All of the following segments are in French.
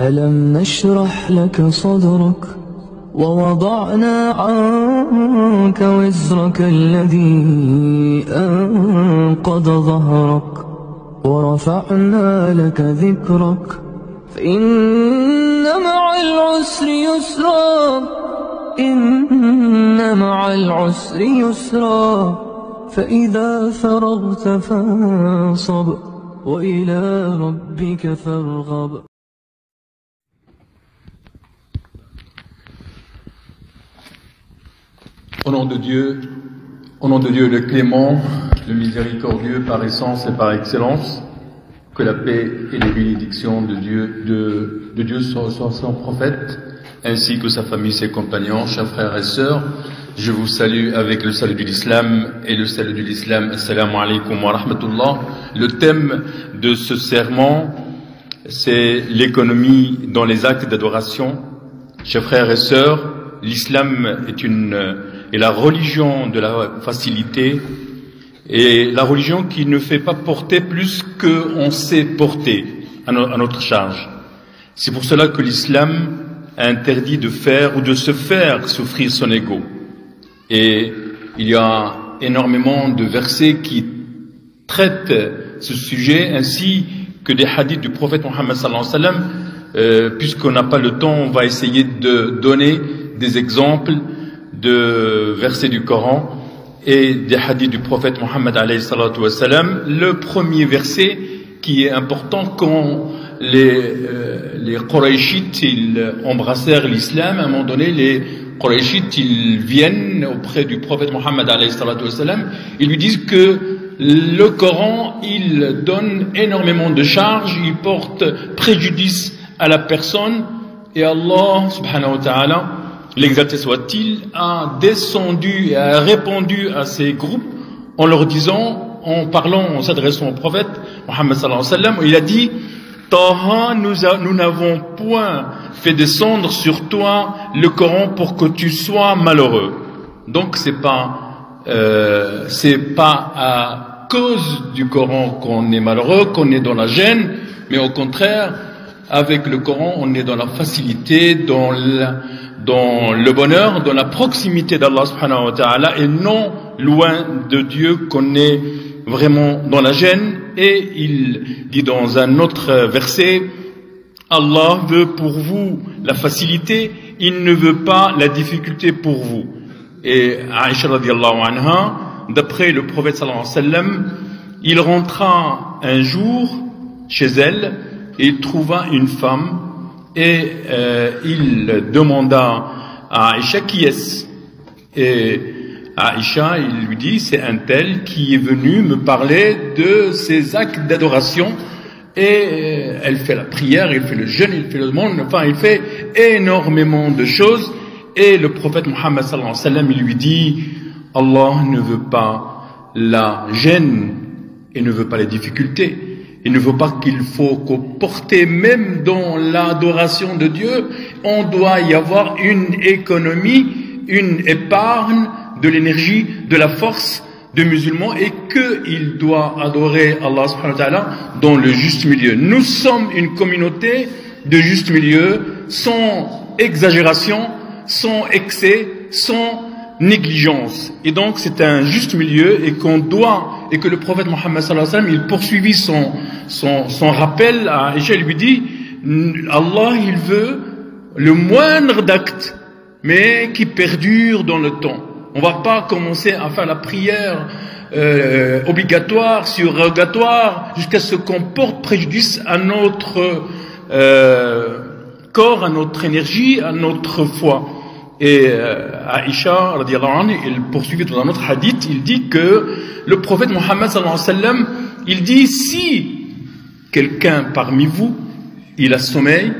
ألم نشرح لك صدرك ووضعنا عنك وزرك الذي أنقض ظهرك ورفعنا لك ذكرك فإن مع العسر يسرا إن مع العسر يسرا فإذا فرغت فانصب وإلى ربك فارغب. Au nom de Dieu le clément, le miséricordieux par essence et par excellence, que la paix et les bénédictions de Dieu soient sur son prophète, ainsi que sa famille, ses compagnons, chers frères et sœurs. Je vous salue avec le salut de l'islam, et le salut de l'islam, assalamu alaikum wa rahmatullah. Le thème de ce serment, c'est l'économie dans les actes d'adoration. Chers frères et sœurs, l'islam est la religion de la facilité, et la religion qui ne fait pas porter plus qu'on sait porter à notre charge. C'est pour cela que l'islam a interdit de faire ou de se faire souffrir son ego. Et il y a énormément de versets qui traitent ce sujet, ainsi que des hadiths du prophète Mohammed sallallahu alayhi wa sallam. Puisqu'on n'a pas le temps, on va essayer de donner des exemples de versets du Coran et des hadiths du prophète Mohammed alayhi salatu wa sallam. Le premier verset qui est important, quand les Qurayshites ils embrassèrent l'islam, à un moment donné les Qurayshites ils viennent auprès du prophète Mohammed alayhi salatu wa sallam, ils lui disent que le Coran il donne énormément de charges, il porte préjudice à la personne, et Allah subhanahu wa ta'ala, l'exalté soit-il, a descendu et a répondu à ces groupes en leur disant, en s'adressant au prophète Mohammed sallallahu alayhi wa sallam, il a dit: Taha, nous n'avons point fait descendre sur toi le Coran pour que tu sois malheureux. Donc c'est pas à cause du Coran qu'on est malheureux, qu'on est dans la gêne, mais au contraire, avec le Coran, on est dans la facilité, dans le bonheur, dans la proximité d'Allah subhanahu wa ta'ala, et non loin de Dieu qu'on est vraiment dans la gêne. Et il dit dans un autre verset: Allah veut pour vous la facilité, il ne veut pas la difficulté pour vous. Et Aïcha radiallahu anha, d'après le prophète sallallahu alayhi wa sallam, il rentra un jour chez elle et il trouva une femme, et il demanda à Aïcha qui est-ce. Et Aïcha, il lui dit: c'est un tel qui est venu me parler de ses actes d'adoration, et elle fait la prière, il fait le jeûne, il fait le monde, enfin il fait énormément de choses. Et le prophète Mohammed sallallahu alayhi wa sallam, il lui dit: Allah ne veut pas la gêne et ne veut pas les difficultés. Il ne veut pas qu'il faut porter, même dans l'adoration de Dieu, on doit y avoir une économie, une épargne de l'énergie, de la force de musulmans, et qu'il doit adorer Allah subhanahu wa ta'ala dans le juste milieu. Nous sommes une communauté de juste milieu, sans exagération, sans excès, sans négligence. Et donc c'est un juste milieu, et et que le prophète Mohammed sallallahu alayhi wa sallam, il poursuivit son rappel à Aïcha, il lui dit: Allah il veut le moindre d'acte, mais qui perdure dans le temps. On va pas commencer à faire la prière obligatoire, surrogatoire, jusqu'à ce qu'on porte préjudice à notre corps, à notre énergie, à notre foi. Et Aïcha radiallahu anha, il poursuivit dans un autre hadith, il dit que le prophète Mohammed sallallahu alayhi wa sallam, il dit: si quelqu'un parmi vous, il a sommeil,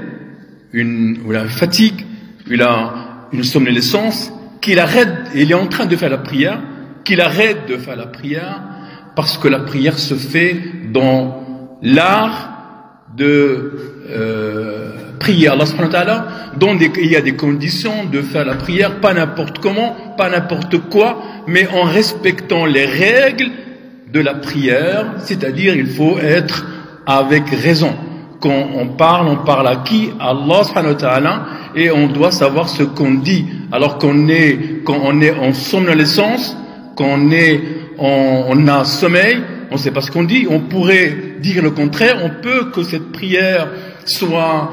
ou la fatigue, il a une somnolescence, qu'il arrête, il est en train de faire la prière, qu'il arrête de faire la prière, parce que la prière se fait dans l'art de prier Allah subhanahu wa ta'ala, dont il y a des conditions de faire la prière, pas n'importe comment, pas n'importe quoi, mais en respectant les règles de la prière, c'est-à-dire il faut être avec raison. quand on parle à qui? Allah subhanahu wa ta'ala, et on doit savoir ce qu'on dit. Alors quand on est en somnolescence, quand on a sommeil, on ne sait pas ce qu'on dit. On pourrait dire le contraire. On peut que cette prière soit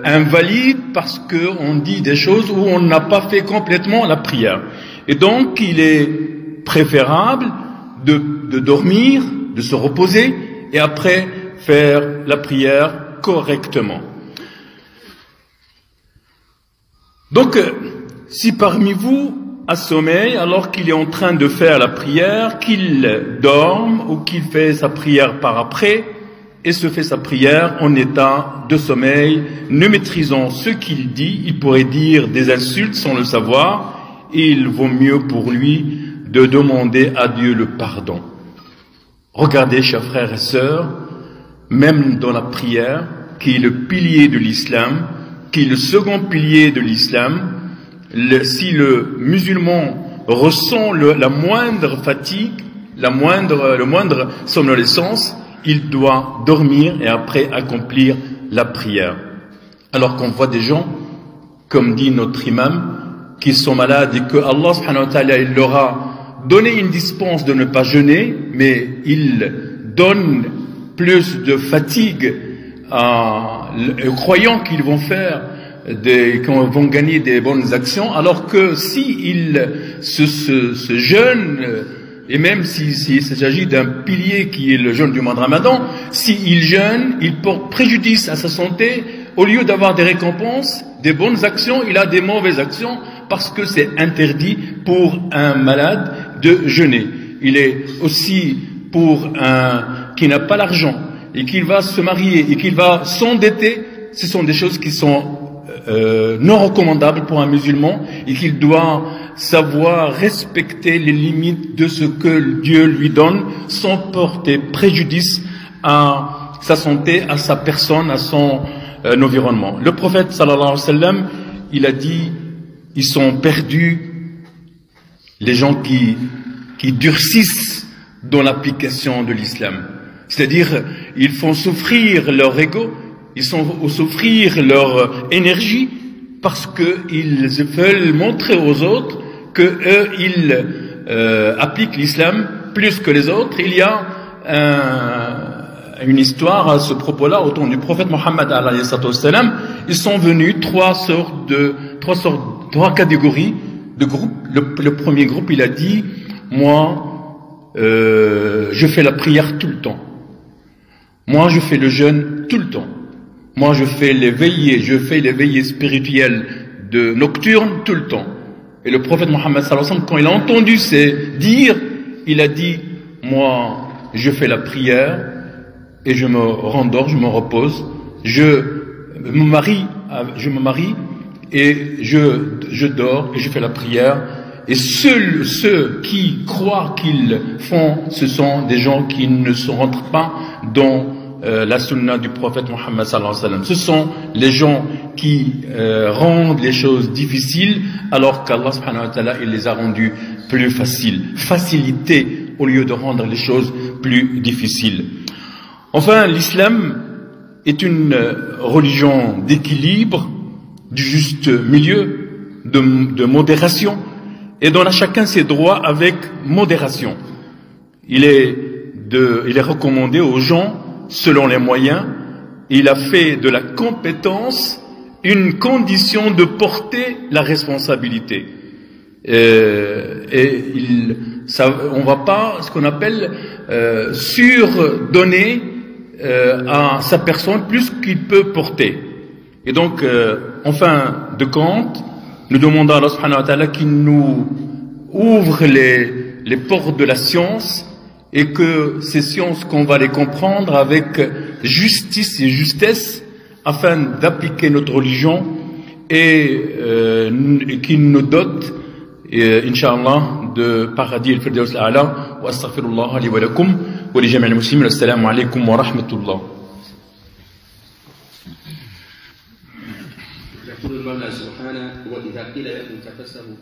invalide parce qu'on dit des choses où on n'a pas fait complètement la prière. Et donc, il est préférable de dormir, de se reposer et après faire la prière correctement. Donc, si parmi vous a sommeil alors qu'il est en train de faire la prière, qu'il dorme ou qu'il fait sa prière par après et se fait sa prière en état de sommeil, ne maîtrisant ce qu'il dit, il pourrait dire des insultes sans le savoir, et il vaut mieux pour lui de demander à Dieu le pardon. Regardez, chers frères et sœurs, même dans la prière, qui est le pilier de l'islam, qui est le second pilier de l'islam, si le musulman ressent la moindre fatigue, le moindre somnolescence, il doit dormir et après accomplir la prière. Alors qu'on voit des gens, comme dit notre imam, qui sont malades et que Allah subhanahu wa ta'ala, il leur a donné une dispense de ne pas jeûner, mais il donne plus de fatigue aux croyants qu'ils vont faire, qu'ils vont gagner des bonnes actions, alors que ce jeûne, et même s'il s'agit d'un pilier qui est le jeûne du mois de Ramadan, s'il jeûne, il porte préjudice à sa santé. Au lieu d'avoir des récompenses, des bonnes actions, il a des mauvaises actions parce que c'est interdit pour un malade de jeûner. Il est aussi pour un qui n'a pas l'argent et qu'il va se marier et qu'il va s'endetter, ce sont des choses qui sont non recommandables pour un musulman et qu'il doit savoir respecter les limites de ce que Dieu lui donne sans porter préjudice à sa santé, à sa personne, à son environnement. Le prophète sallallahu alayhi wa sallam, il a dit, ils sont perdus les gens qui durcissent dans l'application de l'islam. C'est-à-dire, ils font souffrir leur ego, ils font souffrir leur énergie parce qu'ils veulent montrer aux autres que eux, ils appliquent l'islam plus que les autres. Il y a une histoire à ce propos-là au temps du prophète Mohammed alayhi salam. Ils sont venus trois catégories de groupes. Le premier groupe, il a dit, moi, je fais la prière tout le temps. Moi, je fais le jeûne tout le temps. Moi, je fais les veillées spirituelles nocturnes tout le temps. Et le prophète Mohammed sallallahu alayhi wa sallam, quand il a entendu ces dires, il a dit, moi, je fais la prière et je me rendors, je me repose, je me marie et je dors et je fais la prière. Et seuls ceux qui croient qu'ils font, ce sont des gens qui ne se rentrent pas dans la sunna du prophète Mohammed sallallahu alayhi wa sallam. Ce sont les gens qui rendent les choses difficiles alors qu'Allah subhanahu wa ta'ala, il les a rendues plus faciles. Facilité au lieu de rendre les choses plus difficiles. Enfin, l'islam est une religion d'équilibre, du juste milieu, de modération, et donne à chacun ses droits avec modération. Il est recommandé aux gens selon les moyens. Il a fait de la compétence une condition de porter la responsabilité. On va pas, ce qu'on appelle, surdonner à sa personne plus qu'il peut porter. Et donc, en fin de compte, nous demandons à Allah subhanahu wa ta'ala qu'il nous ouvre les portes de la science et que ces sciences, qu'on va les comprendre avec justice et justesse afin d'appliquer notre religion et qu'il nous dote, Inch'Allah, de paradis al-Firdaus al-A'la. Wa astaghfirullah li wa lakum wa li jami'il muslimin. Assalamu alaykum wa rahmatullah. يقول المولى سبحانه وإذا قيل لكم تفسحوا